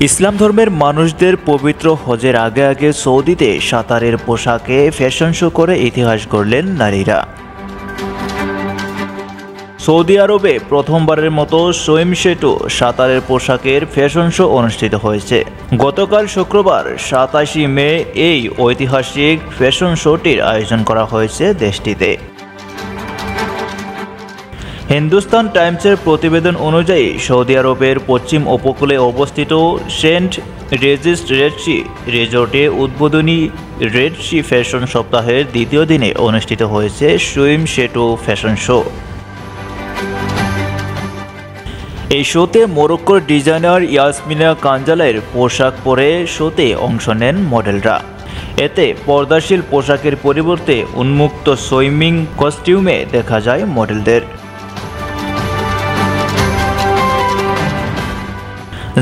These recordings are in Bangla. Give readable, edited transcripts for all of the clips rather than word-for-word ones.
ইসলাম ধর্মের মানুষদের পবিত্র হজের আগে আগে সৌদিতে সাঁতারের পোশাকে ফ্যাশন শো করে ইতিহাস গড়লেন নারীরা। সৌদি আরবে প্রথমবারের মতো সুইমস্যুট সাঁতারের পোশাকের ফ্যাশন শো অনুষ্ঠিত হয়েছে। গতকাল শুক্রবার 27 মে এই ঐতিহাসিক ফ্যাশন শোটির আয়োজন করা হয়েছে দেশটিতে। হিন্দুস্তান টাইমসের প্রতিবেদন অনুযায়ী সৌদি আরবের পশ্চিম উপকূলে অবস্থিত সেন্ট রেজিস রেড সি রিসোর্টে উদ্বোধনী রেড সি ফ্যাশন সপ্তাহের দ্বিতীয় দিনে অনুষ্ঠিত হয়েছে সুইমস্যুট ফ্যাশন শো। এই শোতে মরক্কোর ডিজাইনার ইয়াসমিনা কাঞ্জালের পোশাক পরে শোতে অংশ নেন মডেলরা। এতে পর্দাশীল পোশাকের পরিবর্তে উন্মুক্ত সুইমিং কস্টিউমে দেখা যায় মডেলদের।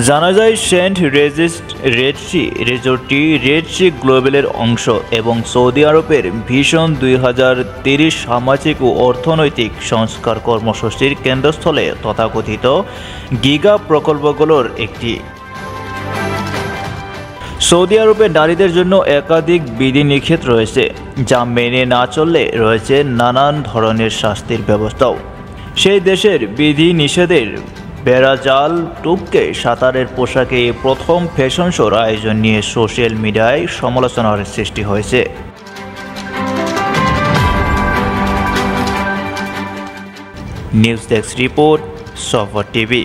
জানা যায় Saint রেজিস Red Sea রিসোর্টটি Red Sea গ্লোবালের অংশ এবং সৌদি আরবের ভিশন 2030 সামাজিক ও অর্থনৈতিক সংস্কার কর্মসূচির কেন্দ্রস্থলে তথাকথিত গিগা প্রকল্পগুলোর একটি। সৌদি আরবে নারীদের জন্য একাধিক বিধিনিষেধ রয়েছে, যা মেনে না চললে রয়েছে নানান ধরনের শাস্তির ব্যবস্থাও। সেই দেশের বিধিনিষেধের বেড়াজাল টুপকে সাঁতারের পোশাকে প্রথম ফ্যাশন শোর আয়োজন নিয়ে সোশ্যাল মিডিয়ায় সমালোচনার সৃষ্টি হয়েছে। নিউজ ডেস্ক রিপোর্ট, সফর টিভি।